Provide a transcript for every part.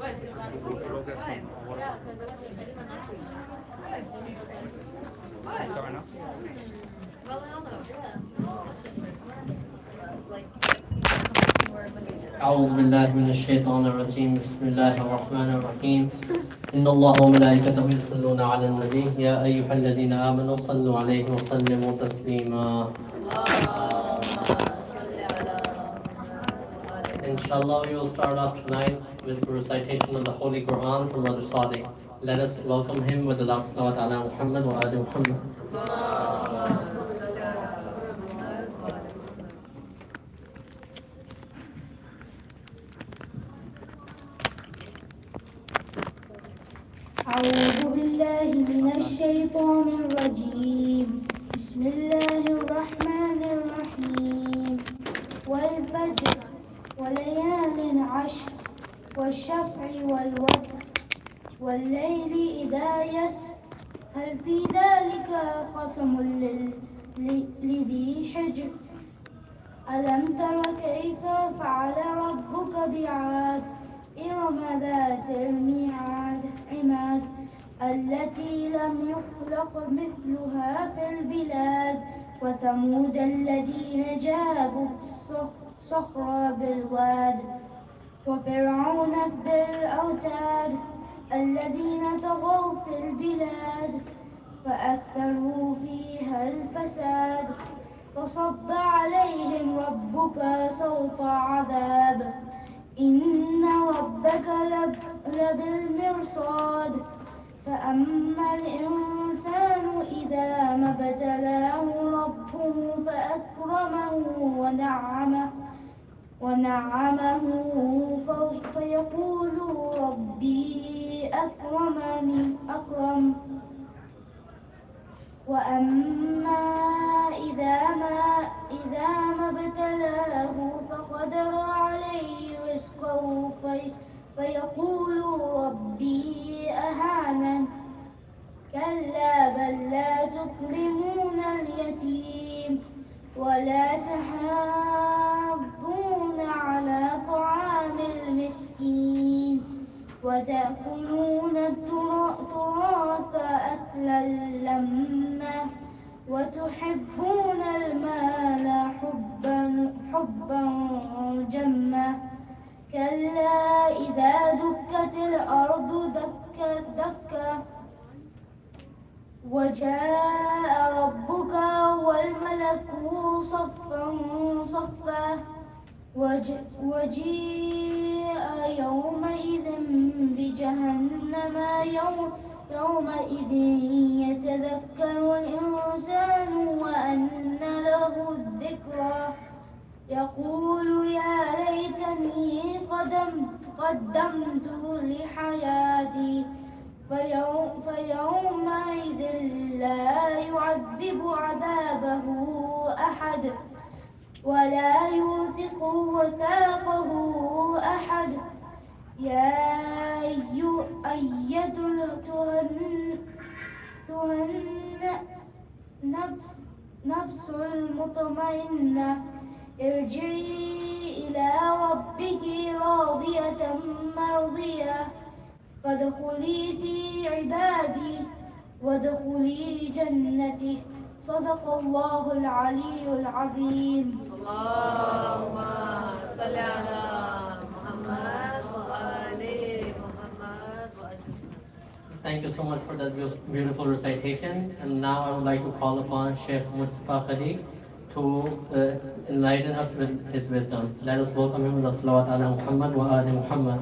Sorry, no? أعوذ بالله من الشيطان الرجيم بسم الله الرحمن الرحيم إن الله وملائكته يصلون على النبي يا أيها الذين آمنوا صلوا عليه وسلموا تسليما. Inshallah, we will start off tonight with the recitation of the Holy Quran from Brother Sadiq. Let us welcome him with the loud salawat ala Muhammad wa ali Muhammad. أعوذ بالله من الشيطان الرجيم بسم الله الرحمن الرحيم والفجر وليال عشر والشفع والوتر والليل إذا يسر هل في ذلك قسم لذي حجر ألم تر كيف فعل ربك بعاد إرم ذات الميعاد عماد التي لم يخلق مثلها في البلاد وثمود الذين جابوا الصخر بالواد وفرعون ذي الأوتاد الذين طغوا في البلاد فأكثروا فيها الفساد فصب عليهم ربك صوت عذاب إن ربك لبالمرصاد فأما الإنسان إذا ما ابتلاه ربه فأكرمه ونعمه فيقول ربي أكرم وأما إذا ما ابتلاه فقدر عليه رزقه فيقول ربي أهانن كلا بل لا تكرمون اليتيم ولا تحاضون على طعام المسكين وتأكلون التراث أكلا لما وتحبون المال حبا جما كلا إذا دكت الأرض دكا وجاء ربك والملك صفا صفا وجيء يومئذ بجهنم يومئذ يتذكر الإنسان وأنى له الذكرى يقول يا ليتني قدمت لحياتي فيومئذ لا يعذب عذابه أحد ولا يوثق وثاقه أحد يا أيتها نفس المطمئنة ارجعي إلى ربك راضية مرضية فادخلي في عبادي وادخلي جنتي صدق الله العلي العظيم. اللهم صل على محمد وآل محمد. Thank you so much for that beautiful recitation. And now I would like to call upon Sheikh Mujtaba Khaliq to enlighten us with his wisdom. Let us welcome him with the salawat ala Muhammad wa ali Muhammad.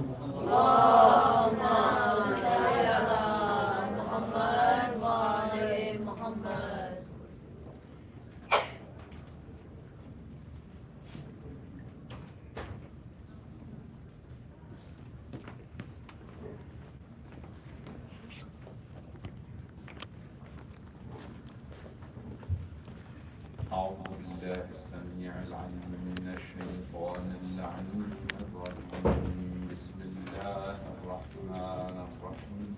أعوذ بالله السميع العليم من الشيطان اللعين الرجيم بسم الله الرحمن الرحيم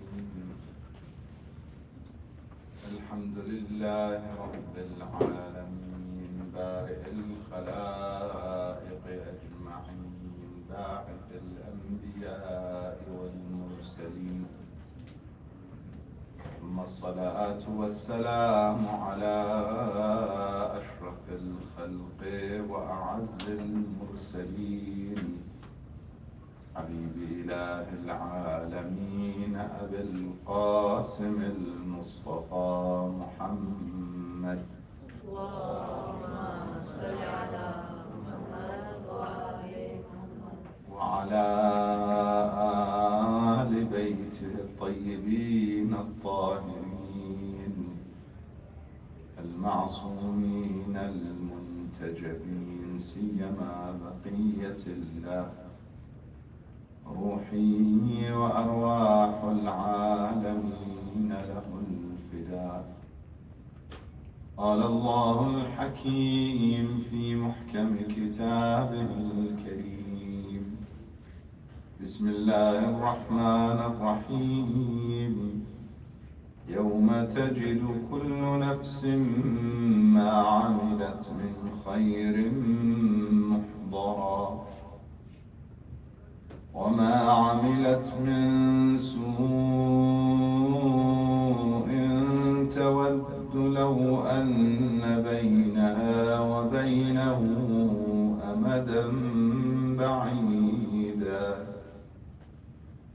الحمد لله رب العالمين بارئ الخلائق أجمعين باعث الأنبياء والمرسلين الصلاة والسلام على أشرف الخلق وأعز المرسلين حبيب إله العالمين أبي القاسم المصطفى محمد اللهم صل على محمد وعلى آل بيته الطيبين الطاهرين المعصومين المنتجبين سيما بقية الله روحي وأرواح العالمين له الفداء. قال الله الحكيم في محكم كتابه الكريم بسم الله الرحمن الرحيم يوم تجد كل نفس ما عملت من خير محضرا وما عملت من سوء تود لو أن بينها وبينه أمدا بعيدا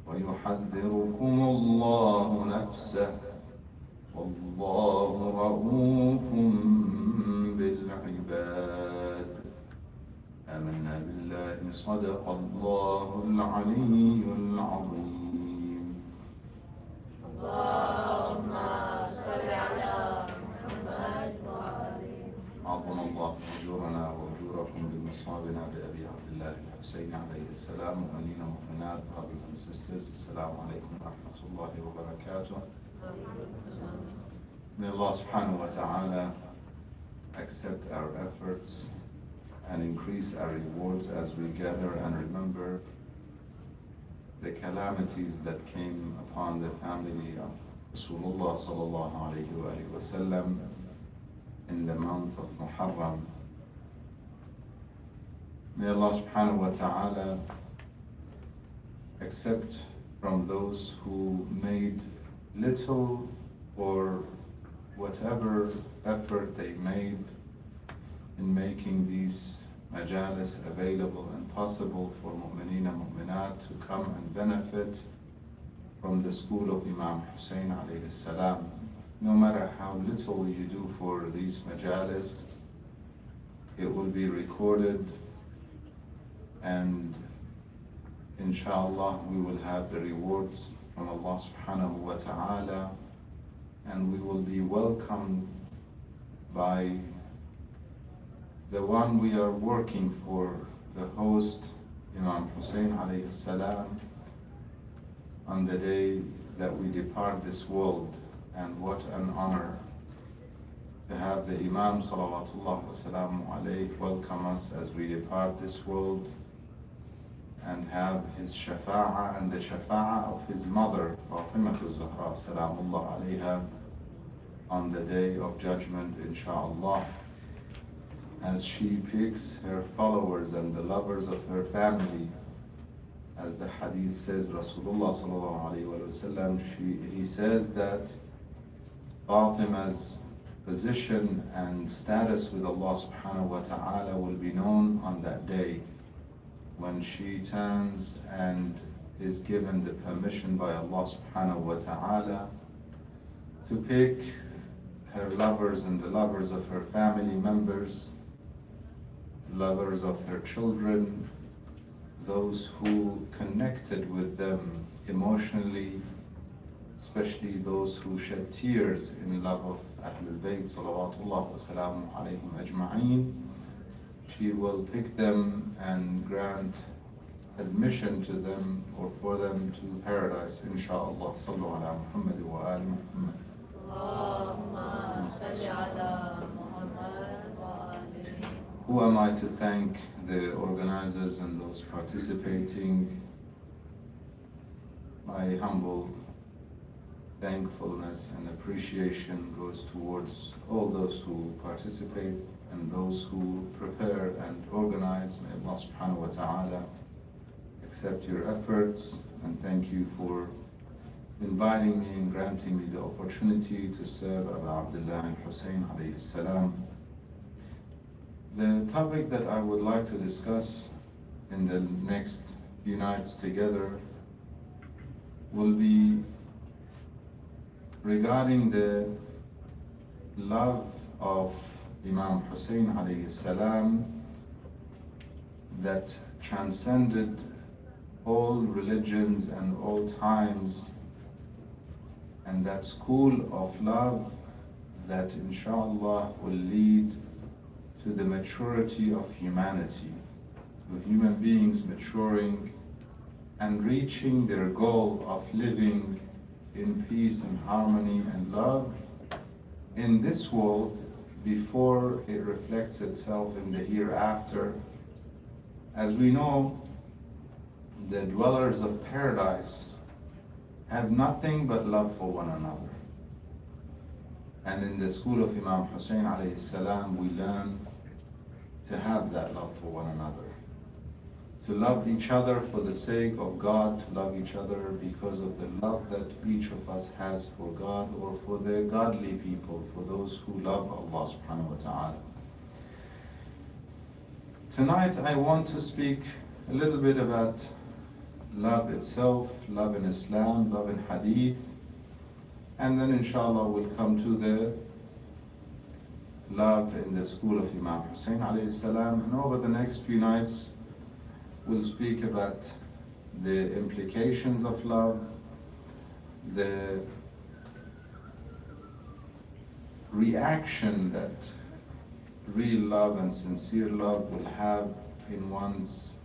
ويحذركم الله نفسه والله رؤوف بالعباد. آمنا بالله صدق الله العلي العظيم. اللهم صل على محمد وآله. عظم الله أجورنا وأجوركم بمصابنا بأبي عبد الله الحسين عليه السلام. مؤمنين ومؤمنات, brothers and sisters, السلام عليكم ورحمة الله وبركاته. May Allah subhanahu wa ta'ala accept our efforts and increase our rewards as we gather and remember the calamities that came upon the family of Rasulullah sallallahu alayhi wa sallam in the month of Muharram. May Allah subhanahu wa ta'ala accept from those who made little or whatever effort they made in making these majalis available and possible for mu'mineen and mu'minat to come and benefit from the school of Imam Hussein alayhi salam. No matter how little you do for these majalis, it will be recorded, and inshallah we will have the rewards from Allah subhanahu wa ta'ala, and we will be welcomed by the one we are working for, the host, Imam Hussein alayhi salam, on the day that we depart this world. And what an honor to have the Imam salawatullah wa salamu alayhi welcome us as we depart this world, and have his shafa'ah and the shafa'ah of his mother, Fatimah Zahra salamullah alayha, on the day of judgment, inshaAllah, as she picks her followers and the lovers of her family. As the hadith says, Rasulullah sallallahu alayhi wa sallam, he says that Fatima's position and status with Allah subhanahu wa ta'ala will be known on that day, when she turns and is given the permission by Allah subhanahu wa ta'ala to pick her lovers and the lovers of her family members, lovers of her children, those who connected with them emotionally, especially those who shed tears in love of Ahlul Bayt salawatullah wa salamu alayhim ajma'een. She will pick them and grant admission to them or for them to paradise, inshaAllah. Sallu ala Muhammad wa ali Muhammad. Allahumma salli ala Muhammad wa alihi. Who am I to thank the organizers and those participating? My humble thankfulness and appreciation goes towards all those who participate and those who prepare and organize. May Allah subhanahu wa ta'ala accept your efforts, and thank you for inviting me and granting me the opportunity to serve Abu Abdullah al-Hussein alayhi salam. The topic that I would like to discuss in the next few nights together will be regarding the love of Imam Hussein alayhi salam that transcended all religions and all times, and that school of love that inshallah will lead to the maturity of humanity, to human beings maturing and reaching their goal of living in peace and harmony and love in this world before it reflects itself in the hereafter. As we know, the dwellers of paradise have nothing but love for one another. And in the school of Imam Hussein alayhi salam, we learn to have that love for one another. To love each other for the sake of God, to love each other because of the love that each of us has for God or for the godly people, for those who love Allah subhanahu wa ta'ala. Tonight I want to speak a little bit about love itself, love in Islam, love in Hadith, and then inshallah we'll come to the love in the school of Imam Hussein alayhi salam, and over the next few nights we'll speak about the implications of love, the reaction that real love and sincere love will have in one's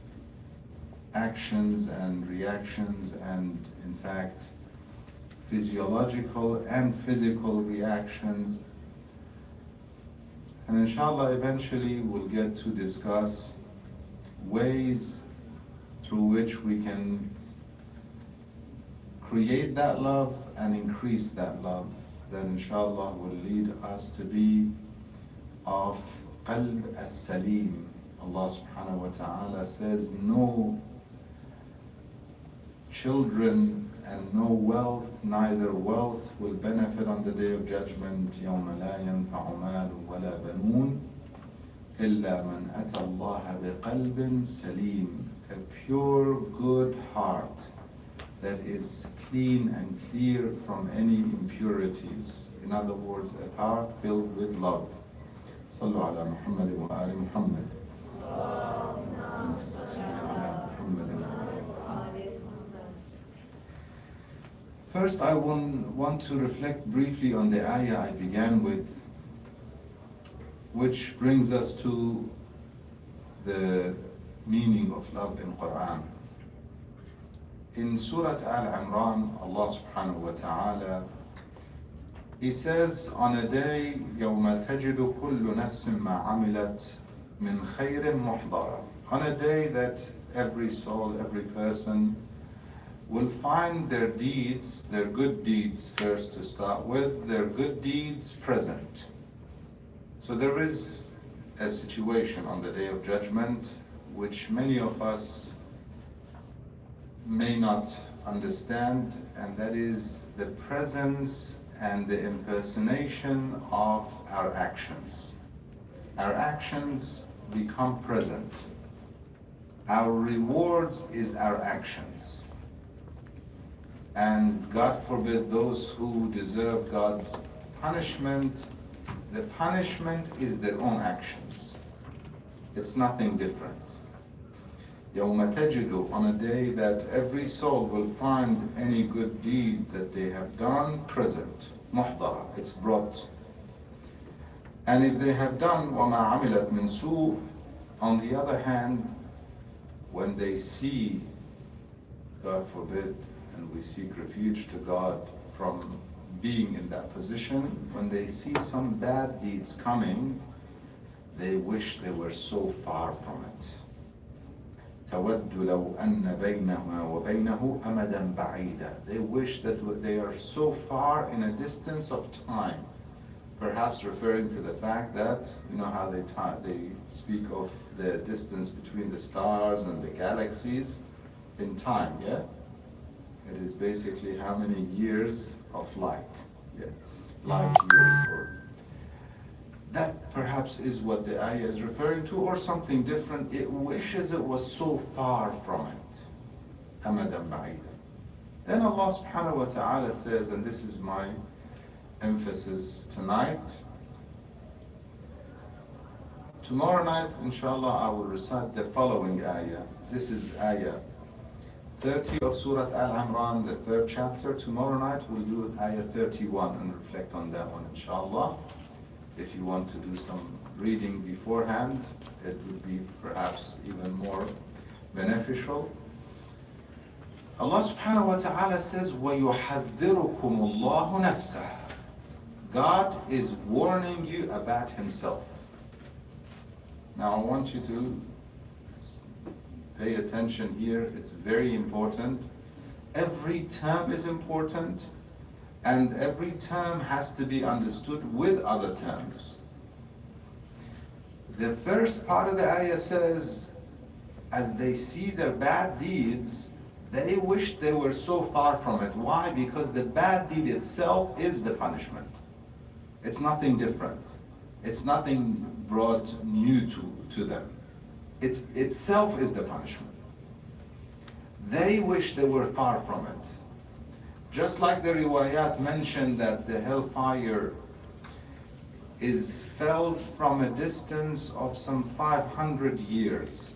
actions and reactions, and in fact physiological and physical reactions. And inshallah eventually we'll get to discuss ways through which we can create that love and increase that love, that inshallah will lead us to be of qalb as-salim. Allah subhanahu wa ta'ala says no children and no wealth, neither wealth will benefit on the day of judgment. يَوْمَ لَا يَنْفَعُ مَالٌ وَلَا بَنُونَ إِلَّا مَنْ أَتَى اللَّهَ بِقَلْبٍ سَلِيمٍ. A pure, good heart that is clean and clear from any impurities. In other words, a heart filled with love. صلوا على محمد وآل محمد. First, I want to reflect briefly on the ayah I began with, which brings us to the meaning of love in Quran. In Surah Al-Imran, Allah subhanahu wa ta'ala, He says, on a day, يَوْمَ تَجِدُ كُلُّ نَفْسٍ مَا عَمِلَتْ مِنْ خَيْرٍ مُحْضَرًا. On a day that every soul, every person will find their deeds, their good deeds first to start with, their good deeds present. So there is a situation on the Day of Judgment which many of us may not understand, and that is the presence and the impersonation of our actions. Our actions become present. Our rewards is our actions. And God forbid those who deserve God's punishment, the punishment is their own actions. It's nothing different. يَوْمَ تَجِدُ, on a day that every soul will find any good deed that they have done present. مُحْضَرًا, it's brought. And if they have done وَمَا عَمِلَتْ مِنْ سُوءٍ, on the other hand, when they see, God forbid, and we seek refuge to God from being in that position, when they see some bad deeds coming, they wish they were so far from it. تَوَدُّ لَوْ أَنَّ بَيْنَهَا وَبَيْنَهُ أَمَدًا بَعِيدًا. They wish that they are so far in a distance of time, perhaps referring to the fact that, you know how they speak of the distance between the stars and the galaxies in time, yeah? It is basically how many years of light. Yeah, light years. Or that perhaps is what the ayah is referring to, or something different. It wishes it was so far from it. أَمَدًا بَعِيدًا. Then Allah subhanahu wa ta'ala says, and this is my emphasis tonight, tomorrow night, inshallah, I will recite the following ayah. This is ayah 30 of Surah Al-Imran, the 3rd chapter. Tomorrow night we'll do ayah 31 and reflect on that one, inshallah. If you want to do some reading beforehand, it would be perhaps even more beneficial. Allah subhanahu wa ta'ala says, وَيُحَذِّرُكُمُ اللَّهُ نَفْسَهُ. God is warning you about Himself. Now I want you to pay attention here. It's very important. Every term is important, and every term has to be understood with other terms. The first part of the ayah says, as they see their bad deeds, they wish they were so far from it. Why? Because the bad deed itself is the punishment. It's nothing different. It's nothing brought new to them. It itself is the punishment. They wish they were far from it. Just like the riwayat mentioned that the hellfire is felt from a distance of some 500 years.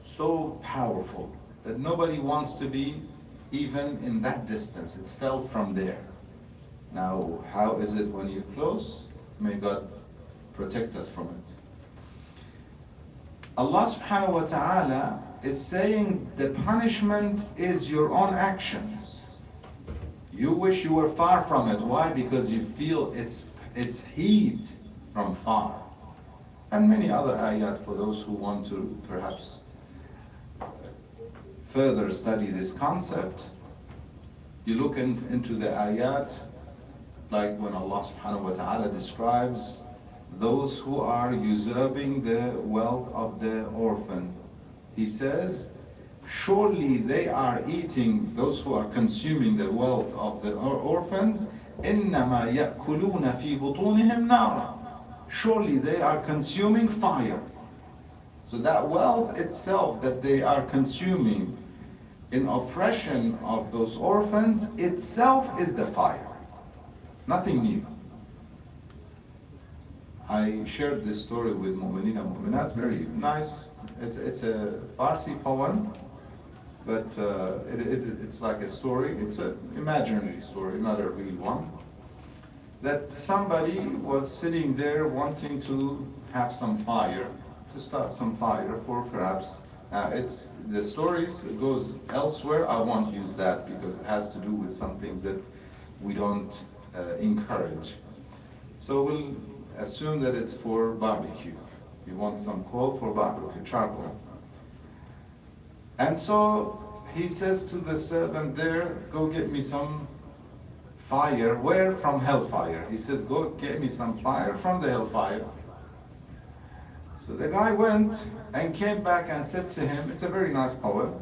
So powerful that nobody wants to be even in that distance. It's felt from there. Now, how is it when you're close? May God protect us from it. Allah subhanahu wa ta'ala is saying the punishment is your own actions. You wish you were far from it. Why? Because you feel its heat from far. And many other ayat for those who want to perhaps further study this concept. You look into the ayat, like when Allah subhanahu wa ta'ala describes those who are usurping the wealth of the orphan. He says, surely they are eating, those who are consuming the wealth of the orphans, إِنَّمَا يَأْكُلُونَ فِي بُطُونِهِمْ نَارًا. Surely they are consuming fire. So that wealth itself that they are consuming in oppression of those orphans itself is the fire. Nothing new. I shared this story with Mu'mineen and Mu'minat, very nice. It's a Farsi poem, but it's like a story. It's an imaginary story, not a real one. That somebody was sitting there wanting to have some fire, to start some fire for perhaps, it's the stories goes elsewhere. I won't use that because it has to do with some things that we don't encourage. So we'll assume that it's for barbecue. You want some coal for barbecue, charcoal. And so he says to the servant there, go get me some fire. Where? From hellfire. He says, go get me some fire from the hellfire. So the guy went and came back and said to him, it's a very nice poem.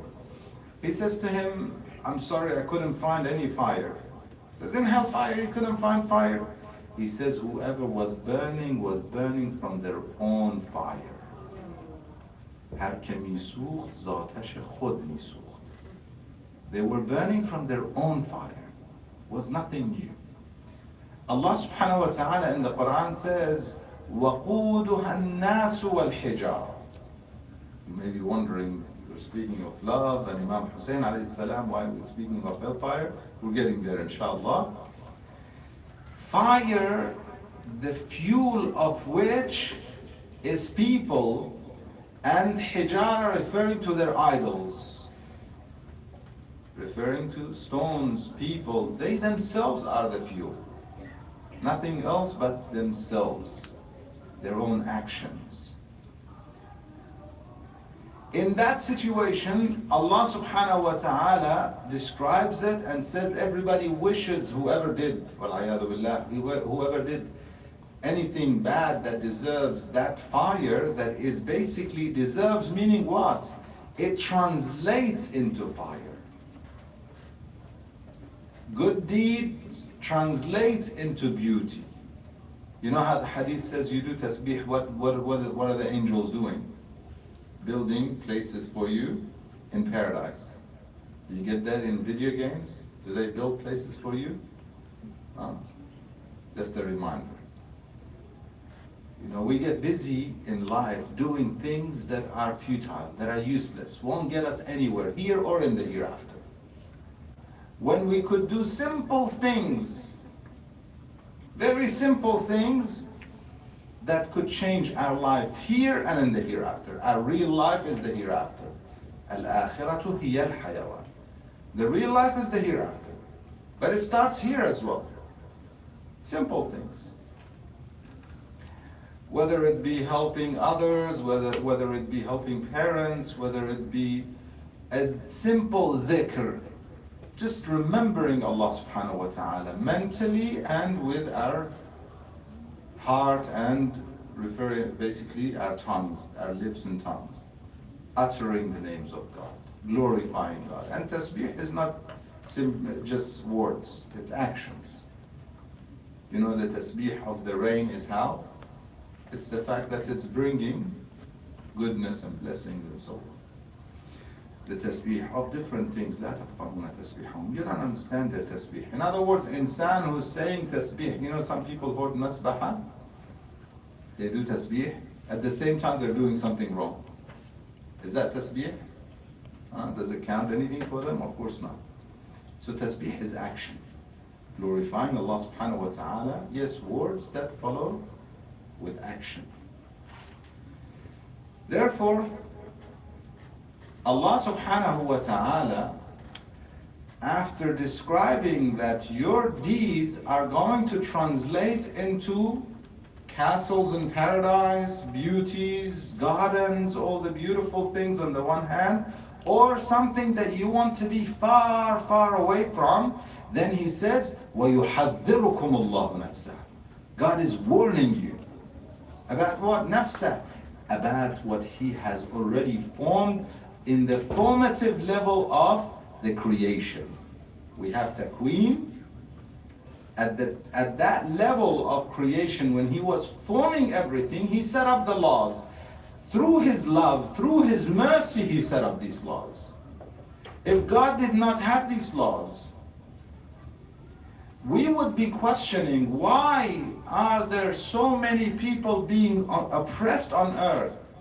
He says to him, I'm sorry, I couldn't find any fire. He says, in hellfire you couldn't find fire? He says, whoever was burning from their own fire. They were burning from their own fire. It was nothing new. Allah subhanahu wa ta'ala in the Quran says, وَقُودُهَا النَّاسُ وَالْحِجَارَ. You may be wondering, we're speaking of love and Imam Hussein alayhi salam, why we're speaking of hellfire? We're getting there inshallah. Fire, the fuel of which is people, and hijara referring to their idols, referring to stones, people. They themselves are the fuel. Nothing else but themselves, their own actions. In that situation, Allah subhanahu wa ta'ala describes it and says everybody wishes whoever did, whoever did anything bad that deserves that fire, that is basically deserves, meaning what? It translates into fire. Good deeds translate into beauty. You know how the hadith says you do tasbih, what are the angels doing? Building places for you in paradise. You get that in video games? Do they build places for you? Just a reminder. You know, we get busy in life doing things that are futile, that are useless, won't get us anywhere, here or in the hereafter. When we could do simple things, very simple things that could change our life here and in the hereafter. Our real life is the hereafter. Al-akhiratu hiya al-hayawan. The real life is the hereafter. But it starts here as well. Simple things. Whether it be helping others, whether it be helping parents, whether it be a simple dhikr, just remembering Allah subhanahu wa ta'ala mentally and with our heart, and referring basically our tongues, our lips and tongues, uttering the names of God, glorifying God. And tasbih is not just words, it's actions. You know, the tasbih of the rain is how? It's the fact that it's bringing goodness and blessings and so on. The tasbih of different things, لا تفقهون تسبيحهم. You don't understand their tasbih. In other words, insan who's saying tasbih, you know, some people hold nasbaha, they do tasbih, at the same time they're doing something wrong. Is that tasbih? Does it count anything for them? Of course not. So tasbih is action. Glorifying Allah subhanahu wa ta'ala, yes, words that follow with action. Therefore, Allah subhanahu wa ta'ala, after describing that your deeds are going to translate into castles in paradise, beauties, gardens, all the beautiful things on the one hand, or something that you want to be far, far away from, then He says, وَيُحَذِّرُكُمُ اللَّهُ نَفْسَهُ. God is warning you. About what? Nafsa. About what He has already formed in the formative level of the creation. We have taqween. At that level of creation, when He was forming everything, He set up the laws. Through His love, through His mercy, He set up these laws. If God did not have these laws, we would be questioning, why are there so many people being oppressed on earth?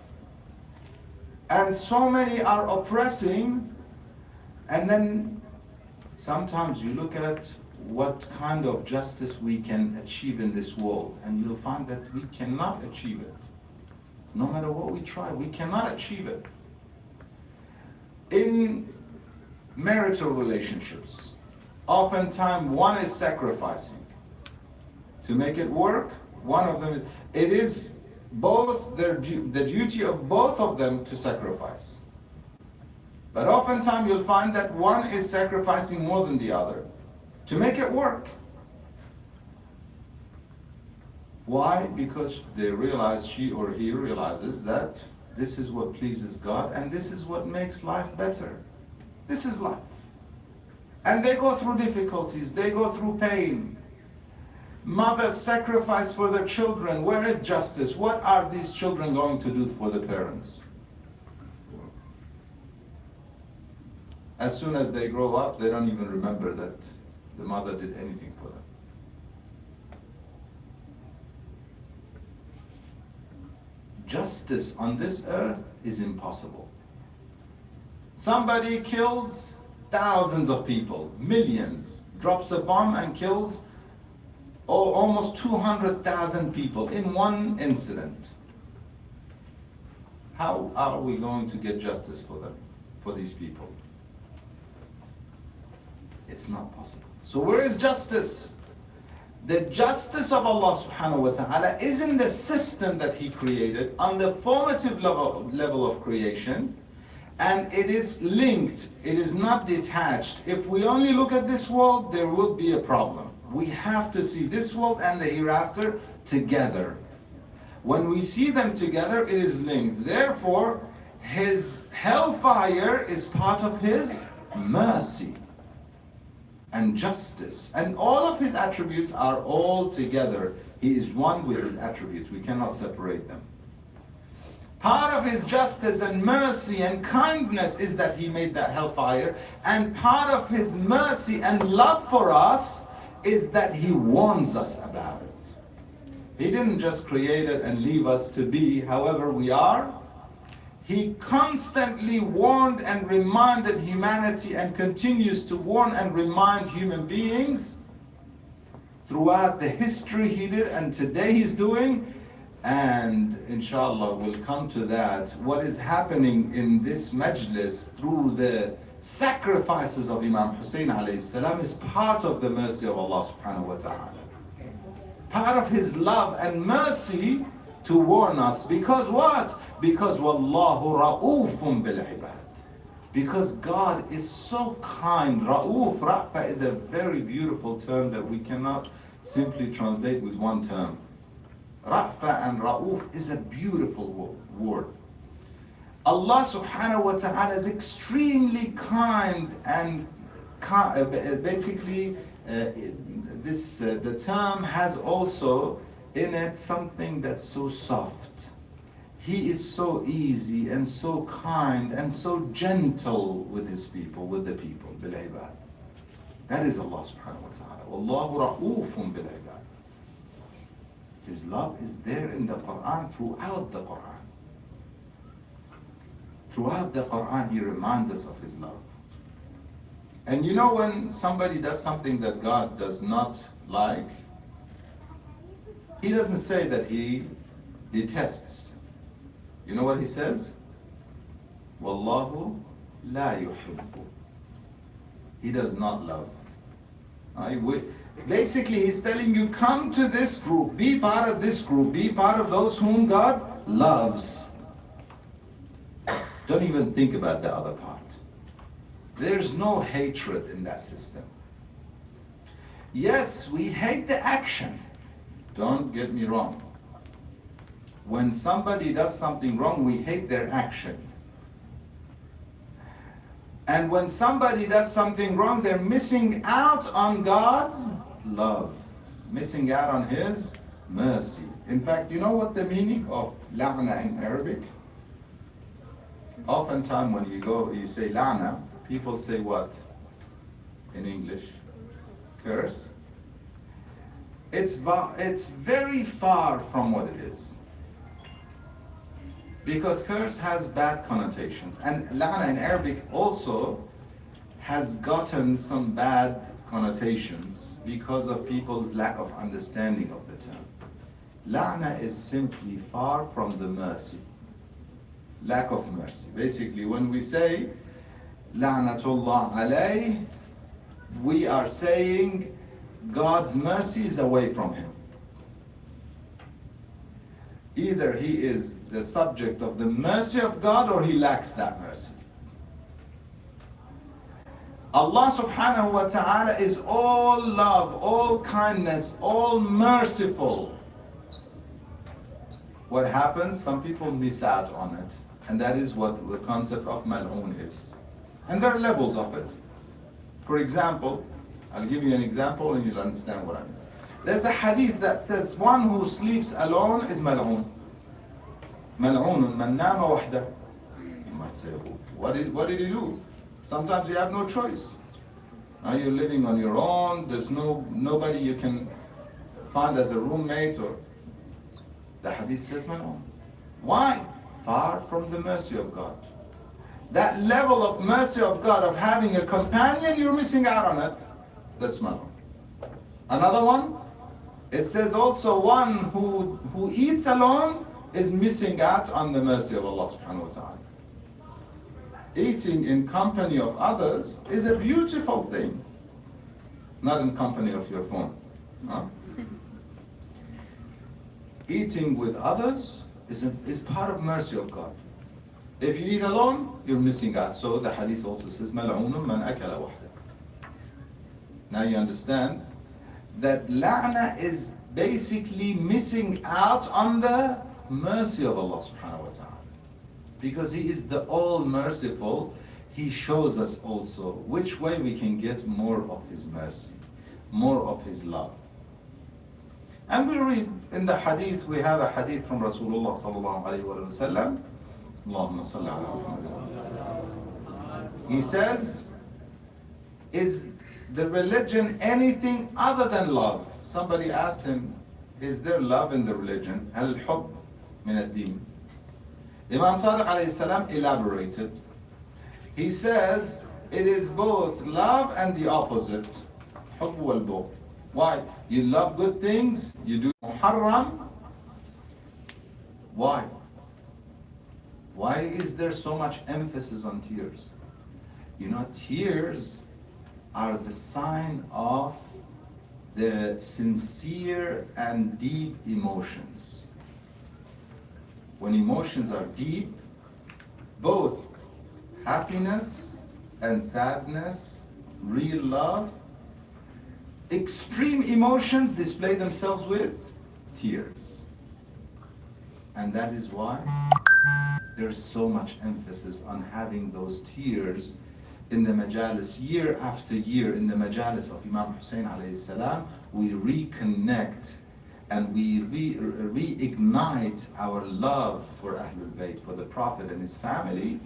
And so many are oppressing, and then sometimes you look at what kind of justice we can achieve in this world, and you'll find that we cannot achieve it. No matter what we try, we cannot achieve it. In marital relationships, oftentimes one is sacrificing to make it work. One of them, it is both the duty of both of them to sacrifice. But oftentimes you'll find that one is sacrificing more than the other to make it work. Why? Because they realize, she or he realizes, that this is what pleases God and this is what makes life better. This is life. And they go through difficulties, they go through pain. Mothers sacrifice for their children. Where is justice? What are these children going to do for the parents? As soon as they grow up, they don't even remember that the mother did anything for them. Justice on this earth is impossible. Somebody kills thousands of people, millions, drops a bomb and kills almost 200,000 people in one incident. How are we going to get justice for them, for these people? It's not possible. So where is justice? The justice of Allah subhanahu wa ta'ala is in the system that He created on the formative level of creation, and it is linked, it is not detached. If we only look at this world, there will be a problem. We have to see this world and the hereafter together. When we see them together, it is linked. Therefore, His hellfire is part of His mercy. and justice. And all of his attributes are all together. He is one with his attributes. We cannot separate them. Part of his justice and mercy and kindness is that he made that hellfire. And part of his mercy and love for us is that he warns us about it. He didn't just create it and leave us to be however we are. He constantly warned and reminded humanity and continues to warn and remind human beings throughout the history he did and today he's doing. And inshallah we'll come to that. What is happening in this majlis through the sacrifices of Imam Hussein alayhi salam is part of the mercy of Allah subhanahu wa ta'ala. Part of his love and mercy to warn us. Because what? Because Wallahu ra'ufun bil ibad. Because God is so kind. Ra'uf, ra'fa is a very beautiful term that we cannot simply translate with one term. Ra'fa and ra'uf is a beautiful word. Allah subhanahu wa ta'ala is extremely kind and basically the term has also in it something that's so soft. He is so easy and so kind and so gentle with his people, with the people, bil ibad. That is Allah subhanahu wa ta'ala. Wallahu ra'ufun bil ibad. His love is there in the Quran, throughout the Quran. Throughout the Quran, he reminds us of his love. And you know when somebody does something that God does not like, he doesn't say that he detests. You know what he says? Wallahu la yuhibbu. He does not love. Basically, he's telling you, come to this group, be part of this group, be part of those whom God loves. Don't even think about the other part. There's no hatred in that system. Yes, we hate the action. Don't get me wrong. When somebody does something wrong, we hate their action. And when somebody does something wrong, they're missing out on God's love, missing out on his mercy. In fact, you know what the meaning of la'na in Arabic? Oftentimes when you say la'na, people say what in English? Curse. It's very far from what it is. Because curse has bad connotations. And la'na in Arabic also has gotten some bad connotations because of people's lack of understanding of the term. La'na is simply far from the mercy. Lack of mercy. Basically, when we say la'natullah alayh, we are saying God's mercy is away from him. Either he is the subject of the mercy of God or he lacks that mercy. Allah subhanahu wa ta'ala is all love, all kindness, all merciful. What happens? Some people miss out on it. And that is what the concept of mal'oon is. And there are levels of it. For example, I'll give you an example and you'll understand what I mean. There's a hadith that says one who sleeps alone is mal'oon. Mal'oon man nama wahda. You might say, what did he do? Sometimes you have no choice. Now you're living on your own, there's nobody you can find as a roommate, or the hadith says mal'oon. Why? Far from the mercy of God. That level of mercy of God, of having a companion, you're missing out on it. That's mal'oon. Another one, it says also one who eats alone is missing out on the mercy of Allah subhanahu wa ta'ala. Eating in company of others is a beautiful thing. Not in company of your phone. Huh? Eating with others is part of mercy of God. If you eat alone, you're missing out. So the hadith also says, مَلْعُونٌ مَنْ أَكَلَ وَحْدَهُ. Now you understand that la'na is basically missing out on the mercy of Allah subhanahu wa ta'ala. Because he is the all merciful, he shows us also which way we can get more of his mercy, more of his love. And we read in the hadith, we have a hadith from Rasulullah sallallahu alayhi wa sallam. Allahumma salli ala Muhammad. He says, is the religion anything other than love? Somebody asked him, is there love in the religion? Hal hub min ad-din? Imam Sadiq alayhi salam elaborated. He says, it is both love and the opposite. Hubb wal bughd. Why? You love good things, you do muharram. Why? Why is there so much emphasis on tears? You know, tears are the sign of the sincere and deep emotions. When emotions are deep, both happiness and sadness, real love, extreme emotions display themselves with tears. And that is why there's so much emphasis on having those tears in the majalis. Year after year in the majalis of Imam Hussein alayhi salam, we reconnect and we reignite our love for Ahlul Bayt, for the Prophet and his family.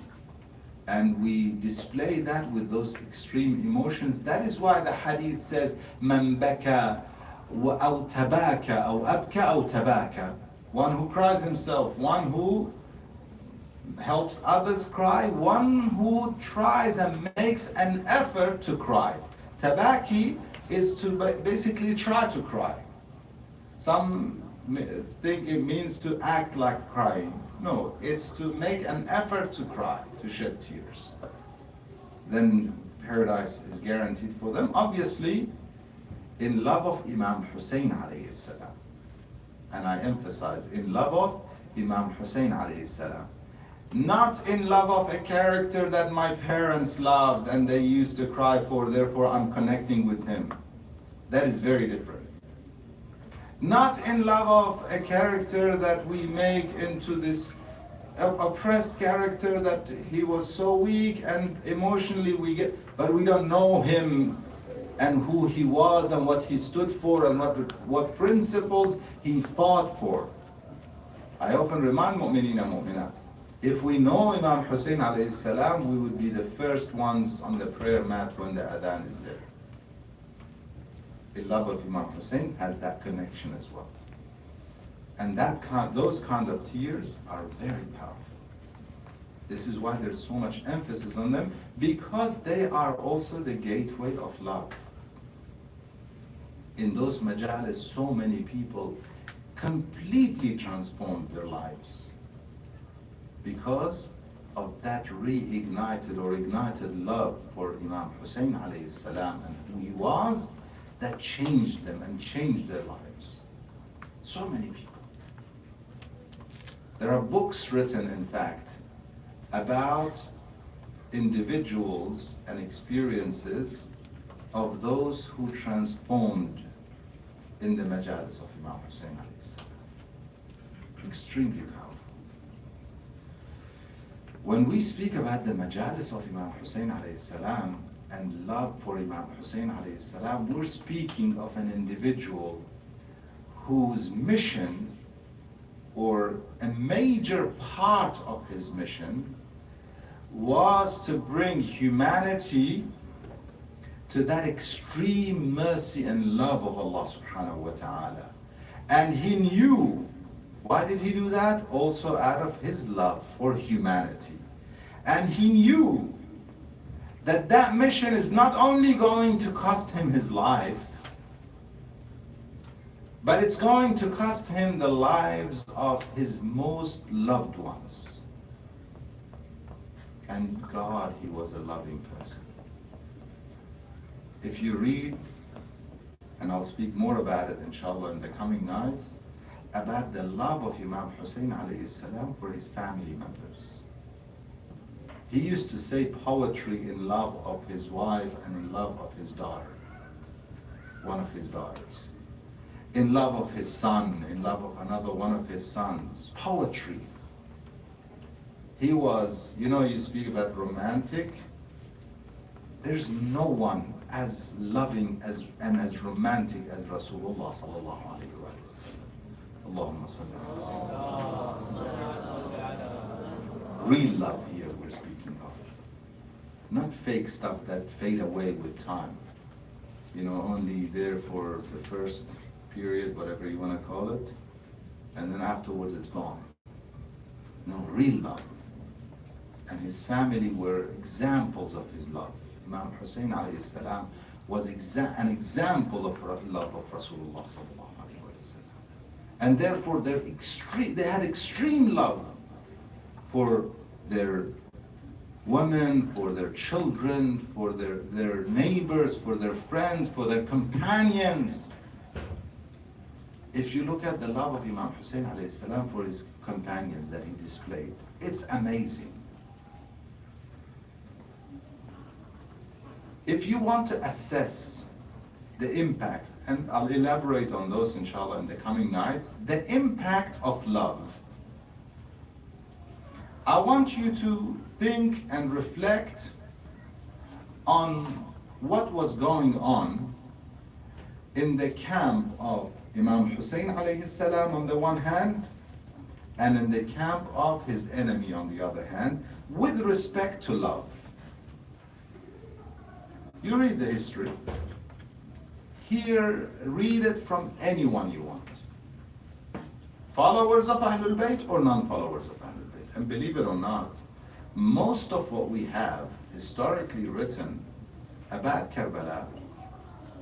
And we display that with those extreme emotions. That is why the hadith says, "Man baka aw tabaka aw abka aw tabaka." One who cries himself, one who helps others cry, one who tries and makes an effort to cry. Tabaki is to basically try to cry. Some think it means to act like crying. No, it's to make an effort to cry, to shed tears. Then paradise is guaranteed for them. Obviously, in love of Imam Hussein alayhi salam. And I emphasize, in love of Imam Hussein alayhi salam. Not in love of a character that my parents loved and they used to cry for, therefore I'm connecting with him. That is very different. Not in love of a character that we make into this oppressed character that he was so weak and emotionally we get, but we don't know him and who he was and what he stood for and what principles he fought for. I often remind mu'mineen and mu'minat, if we know Imam Hussein alayhi salam, we would be the first ones on the prayer mat when the adhan is there. The love of Imam Hussein has that connection as well. And those kind of tears are very powerful. This is why there's so much emphasis on them, because they are also the gateway of love. In those majalis, so many people completely transformed their lives because of that reignited or ignited love for Imam Hussein alayhi salam and who he was, that changed them and changed their lives. So many people. There are books written, in fact, about individuals and experiences of those who transformed in the majalis of Imam Hussein alayhi salam. Extremely powerful. When we speak about the majalis of Imam Hussein alayhi salam and love for Imam Hussein alayhi salam, we're speaking of an individual whose mission, or a major part of his mission, was to bring humanity to that extreme mercy and love of Allah subhanahu wa ta'ala. And he knew, why did he do that? Also out of his love for humanity. And he knew that that mission is not only going to cost him his life, but it's going to cost him the lives of his most loved ones. And God, he was a loving person. If you read, and I'll speak more about it inshallah in the coming nights, about the love of Imam Hussein alayhi salam for his family members. He used to say poetry in love of his wife and in love of his daughter, one of his daughters. In love of his son, in love of another one of his sons. Poetry. He was, you speak about romantic, There's no one as loving as and as romantic as Rasulullah sallallahu alayhi wa sallam. Allahumma salli ala. Real love here we're speaking of. Not fake stuff that fade away with time. You know, only there for the first period, whatever you want to call it, and then afterwards it's gone. No, real love. And his family were examples of his love. Imam Hussein alayhi salam was an example of love of Rasulullah sallallahu alayhi wa sallam. And therefore they had extreme love for their women, for their children, for their neighbors, for their friends, for their companions. If you look at the love of Imam Hussein alayhi salam for his companions that he displayed, it's amazing. If you want to assess the impact, and I'll elaborate on those inshallah in the coming nights, the impact of love, I want you to think and reflect on what was going on in the camp of Imam Hussein alayhi salam on the one hand, and in the camp of his enemy on the other hand, with respect to love. You read the history. Here, read it from anyone you want. Followers of Ahlul Bayt or non-followers of Ahlul Bayt. And believe it or not, most of what we have historically written about Karbala,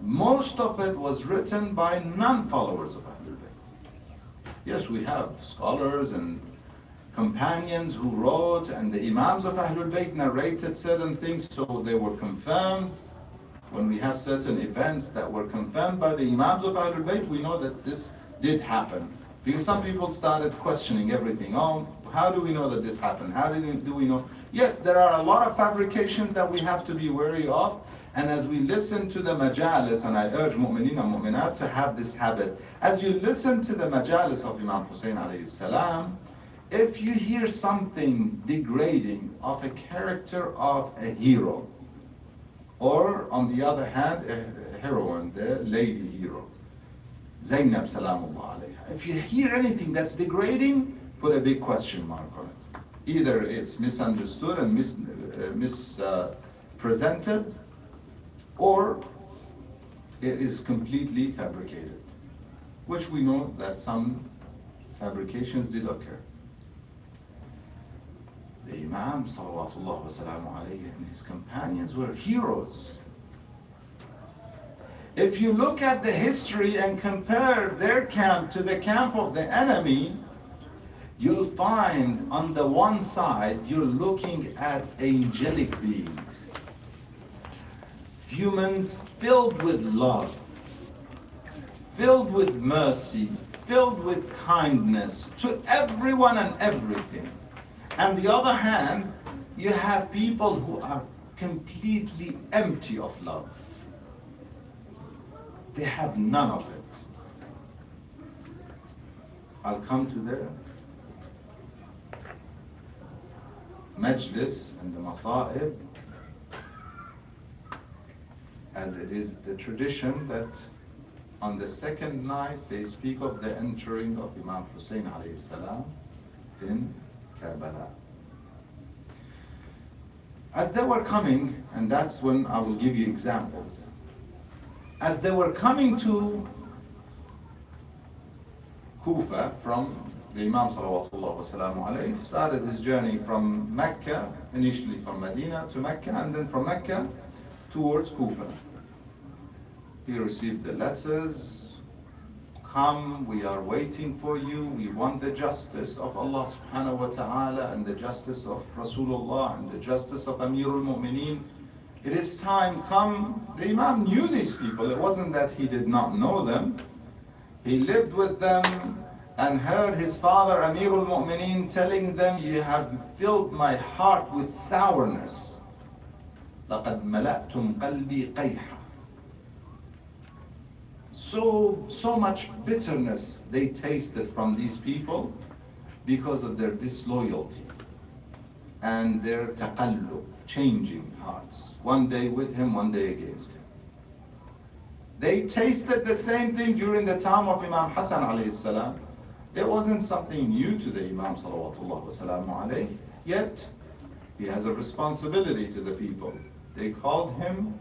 most of it was written by non-followers of Ahlul Bayt. Yes, we have scholars and companions who wrote, and the Imams of Ahlul Bayt narrated certain things, so they were confirmed. When we have certain events that were confirmed by the Imams of Ahlul Bayt, we know that this did happen. Because some people started questioning everything. Oh, how do we know that this happened? How do we know? Yes, there are a lot of fabrications that we have to be wary of. And as we listen to the majalis, and I urge mu'mineen and mu'minat to have this habit, as you listen to the majalis of Imam Hussein alayhi salam, if you hear something degrading of a character of a hero, or on the other hand, a heroine, the lady hero, Zainab salamullah alayha. If you hear anything that's degrading, put a big question mark on it. Either it's misunderstood and mispresented, or it is completely fabricated, which we know that some fabrications did occur. The Imam salawatullah wa salamu alayhi and his companions were heroes. If you look at the history and compare their camp to the camp of the enemy, you'll find on the one side you're looking at angelic beings, humans filled with love, filled with mercy, filled with kindness to everyone and everything. On the other hand, you have people who are completely empty of love. They have none of it. I'll come to the majlis and the masa'ib, as it is the tradition that on the second night they speak of the entering of Imam Hussein alayhi salam in Karbala. As they were coming, and that's when I will give you examples, as they were coming to Kufa from the Imam salawatullah wa salamu alayhi, started his journey from Mecca, initially from Medina to Mecca, and then from Mecca towards Kufa. He received the letters, come, we are waiting for you, we want the justice of Allah subhanahu wa ta'ala and the justice of Rasulullah and the justice of Amirul Mu'mineen. It is time, come. The Imam knew these people. It wasn't that he did not know them. He lived with them and heard his father Amirul Mu'mineen telling them, you have filled my heart with sourness. لَقَدْ مَلَأْتُمْ قَلْبِي قَيْحًا. So much bitterness they tasted from these people because of their disloyalty and their taqallub, changing hearts. One day with him, one day against him. They tasted the same thing during the time of Imam Hassan alayhi salam. It wasn't something new to the Imam salawatullah wa salamu alayhi, yet he has a responsibility to the people. They called him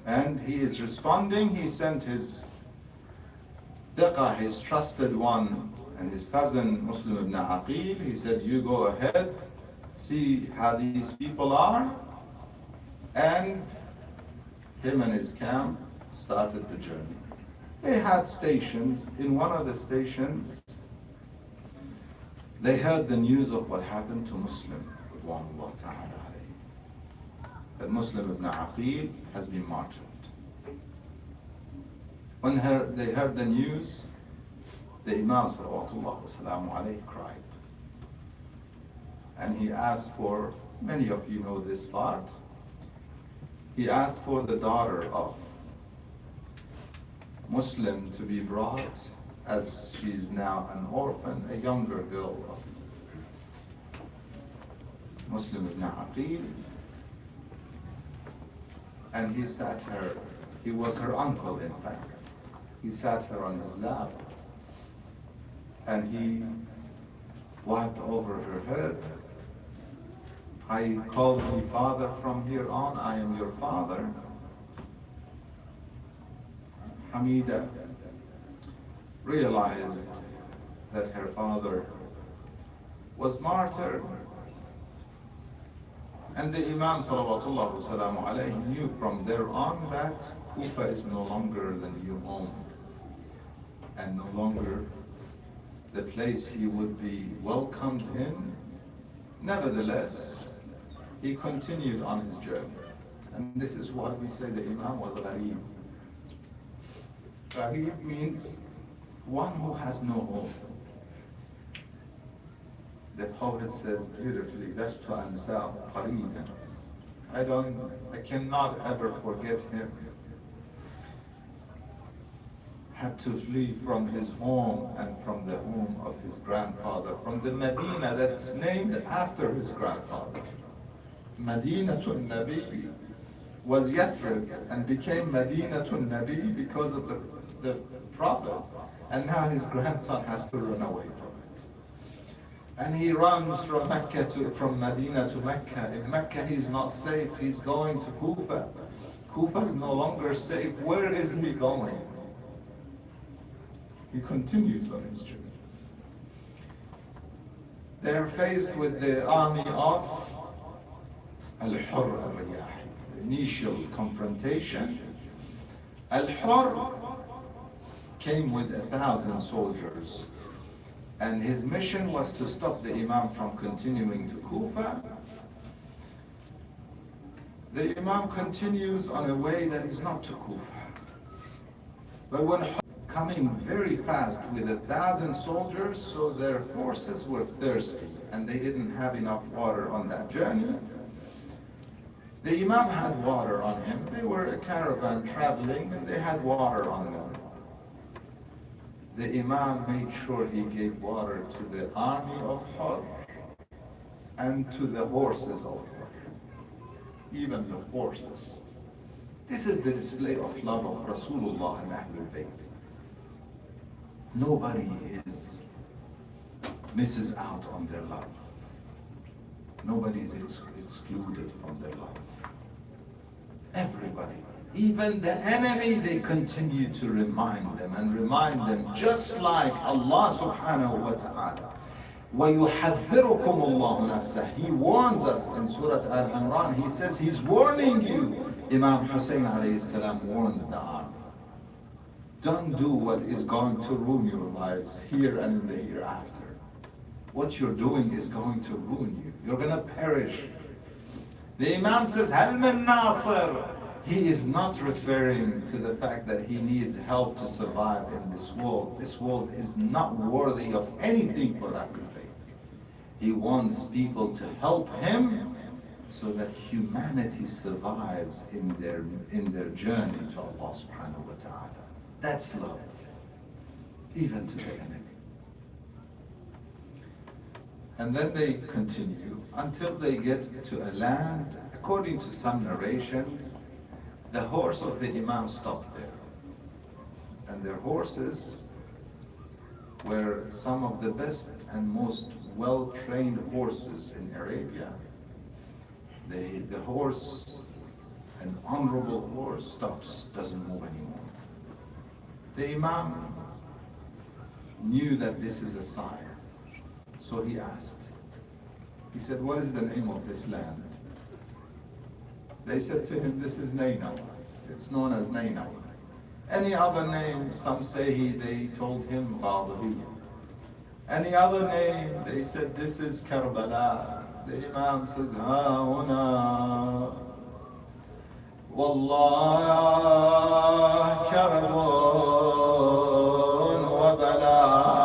and he is responding. He sent his thiqa, his trusted one, and his cousin Muslim ibn Aqil. He said, you go ahead, see how these people are. And him and his camp started the journey. They had stations. In one of the stations, they heard the news of what happened to Muslim, Ridwanullah ta'ala alayhi. That Muslim ibn Aqil has been martyred. When they heard the news, the Imam salawatullah wa salamu alayhi cried. And he asked for, many of you know this part, he asked for the daughter of Muslim to be brought, as she is now an orphan, a younger girl of Muslim ibn Aqil. And he sat her, he was her uncle in fact. He sat her on his lap and he wiped over her head. I call you father from here on, I am your father. Hamida realized that her father was martyred. And the Imam salawatullah wasalamu alayhi knew from there on that Kufa is no longer the new home and no longer the place he would be welcomed in. Nevertheless, he continued on his journey. And this is why we say the Imam was gharib. Gharib means one who has no home. The poet says beautifully, لَشْتُ أَنْسَاهُ قَرِيبًا. I cannot ever forget him. Had to flee from his home and from the home of his grandfather, from the Medina that's named after his grandfather. Madinatul Nabi was Yathrib and became Madinatul Nabi because of the Prophet. And now his grandson has to run away from it. And he runs from Medina to Mecca. In Mecca he's not safe, he's going to Kufa. Kufa is no longer safe. Where is he going? He continues on his journey. They are faced with the army of Al-Hurr al-Riyahi, the initial confrontation. Al-Hurr came with 1,000 soldiers, and his mission was to stop the Imam from continuing to Kufa. The Imam continues on a way that is not to Kufa. But when coming very fast with 1,000 soldiers, so their horses were thirsty and they didn't have enough water on that journey. The Imam had water on him. They were a caravan traveling and they had water on them. The Imam made sure he gave water to the army of Hurr and to the horses of Hurr, even the horses. This is the display of love of Rasulullah and Ahlul Bayt. Nobody misses out on their love. Nobody is excluded from their love. Everybody, even the enemy, they continue to remind them, just like Allah subhanahu wa ta'ala. وَيُحَذِّرُكُمُ اللَّهُ نَفْسَهُ. He warns us in Surah Al-Imran. He says He's warning you. Imam Hussein alayhi salam warns the army. Don't do what is going to ruin your lives here and in the hereafter. What you're doing is going to ruin you. You're going to perish. The Imam says, هَلْ مِن نَاصِرٍ. He is not referring to the fact that he needs help to survive in this world. This world is not worthy of anything for that faith. He wants people to help him so that humanity survives in their journey to Allah subhanahu wa ta'ala. That's love, even to the enemy. And then they continue until they get to a land, a according to some narrations, the horse of the Imam stopped there. And their horses were some of the best and most well-trained horses in Arabia. The horse, an honorable horse, stops, doesn't move anymore. The Imam knew that this is a sign, so he asked. He said, what is the name of this land? They said to him, this is Nainaw. It's known as Nainaw. Any other name, some say they told him Badri. Any other name, they said, this is Karbala. The Imam says, Hauna. Wallah, Karbun wa Bala.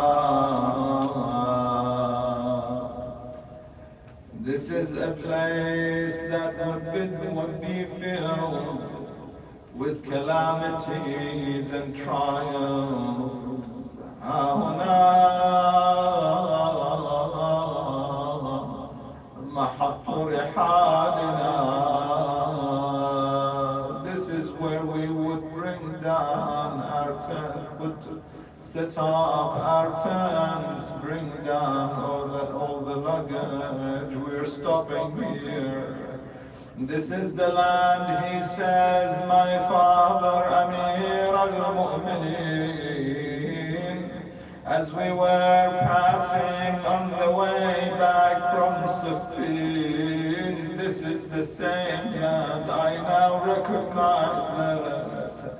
This is a place that would be filled with calamities and trials. This is where we would bring down our tent, set up our tents, bring down all the luggage. We're stopping here. This is the land, he says, my father, Amir al-Mu'mineen, as we were passing on the way back from Siffin. This is the same land, I now recognize that.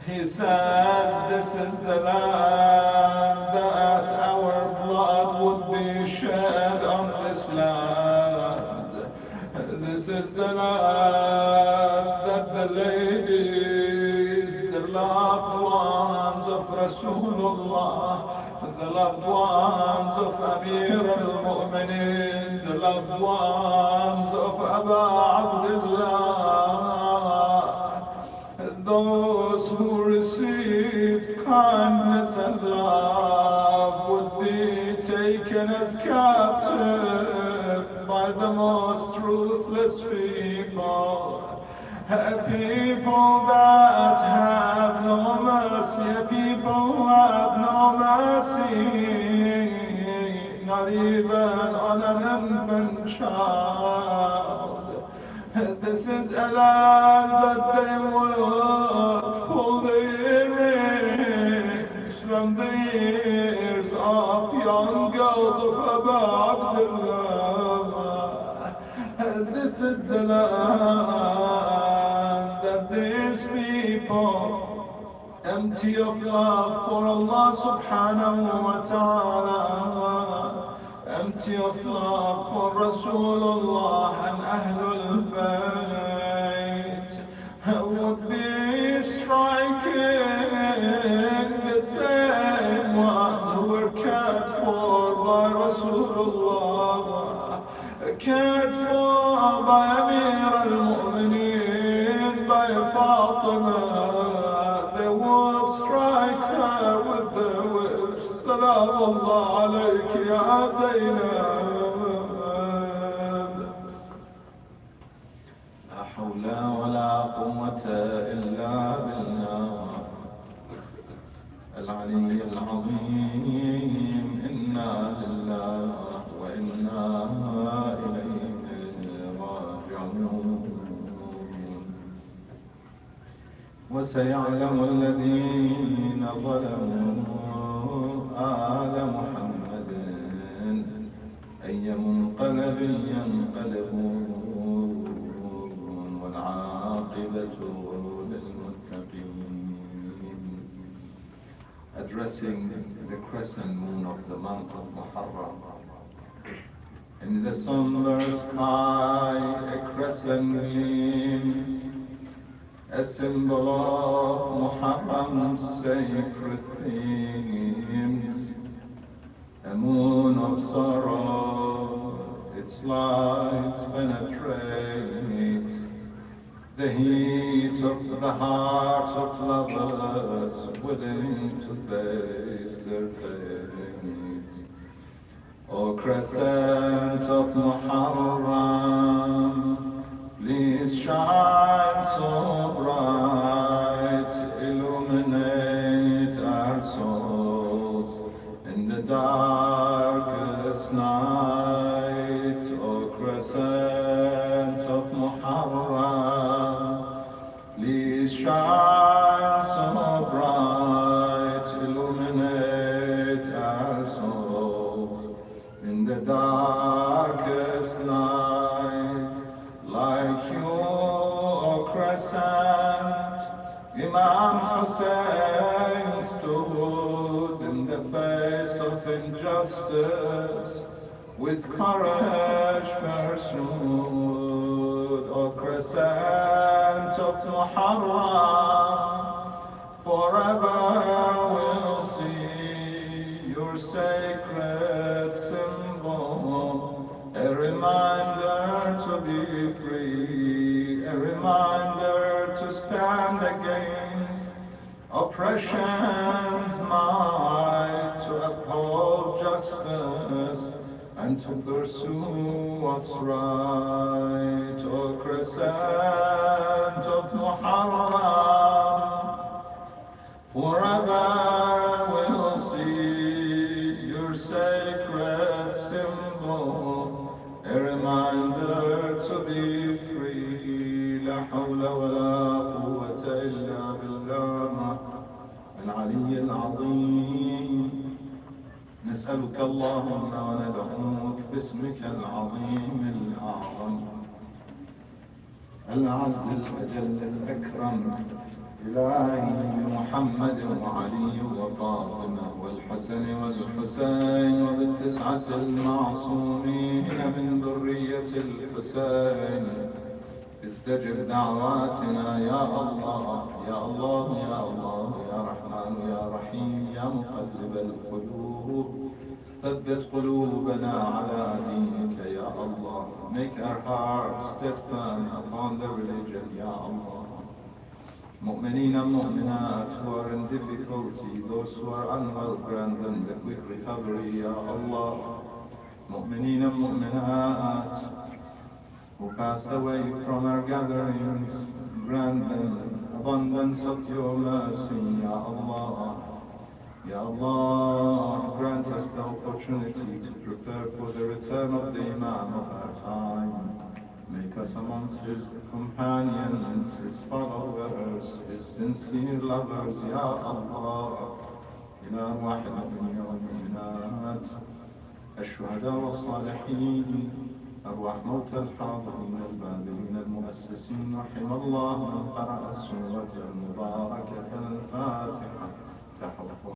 He says, this is the land that our blood would be shed on this land. This is the land that the ladies, the loved ones of Rasulullah, the loved ones of Amir al-Mu'mineen, the loved ones of Aba Abdullah, those who received kindness and love would be taken as captive by the most ruthless people, people that have no mercy, people who have no mercy, not even on an infant child. This is a land that they would pull the earrings from the ears of young girls of Aba Abdullah. This is the land that these people, empty of love for Allah subhanahu wa ta'ala, empty of love for Rasulullah and Ahlul Bayt, would be striking the same ones who were cared for by Rasulullah, cared for by Amir al-Mu'mineen, by Fatima. They would strike her with their whips. Salam Allah alayki ya Zainab. La hawla wa la quwwata illa billah. Al-Ali al-Azim. Inna lillahi wa inna ilayhi raji'un. وسيعلم الذين ظلموا آل محمد أي منقلب ينقلبون والعاقبة للمتقين. Addressing the crescent moon of the month of Muharram, in the somber sky a crescent gleams, a symbol of Muharram's sacred themes, a moon of sorrow, its light penetrate the heat of the heart of lovers willing to face their fates. O crescent of Muharram, Please shine so bright, illuminate our souls in the darkest night, O crescent of Muharram. Please shine so bright, illuminate our souls in the darkest night. Like you, O crescent, Imam Hussein stood in the face of injustice, with courage pursued. O crescent of Muharram, forever we'll see your sacred symbol, a reminder to be free, a reminder to stand against oppression's might, to uphold justice and to pursue what's right. O crescent of Muharram, forever we'll see your sacred symbol, a reminder to be free. La hawla wa la quwwata illa billah al-ali al-azim. نسألك اللهم وندعوك باسمك العظيم الأعظم الأعز الأجل الأكرم، إلهي محمد وعلي وفاطمة والحسن والحسين وبالتسعة المعصومين من ذرية الحسين، استجب دعواتنا يا الله يا الله يا الله يا رحمن يا رحيم يا مقلب القلوب، ثبت قلوبنا على دينك يا الله. Make our hearts steadfast upon the religion يا الله. Mu'mineen and mu'minat who are in difficulty, those who are unwell, grant them the quick recovery ya Allah. Mu'mineen and mu'minat who passed away from our gatherings, grant them abundance of your mercy, Ya Allah. Ya Allah, grant us the opportunity to prepare for the return of the Imam of our time. Make us amongst his companions, his followers, his sincere lovers, Ya Allah. إلى أرواح المؤمنين والمؤمنات الشهداء والصالحين، أرواح موتى الحاضرين الباذلين المؤسسين، رحم الله من قرأ السورة المباركة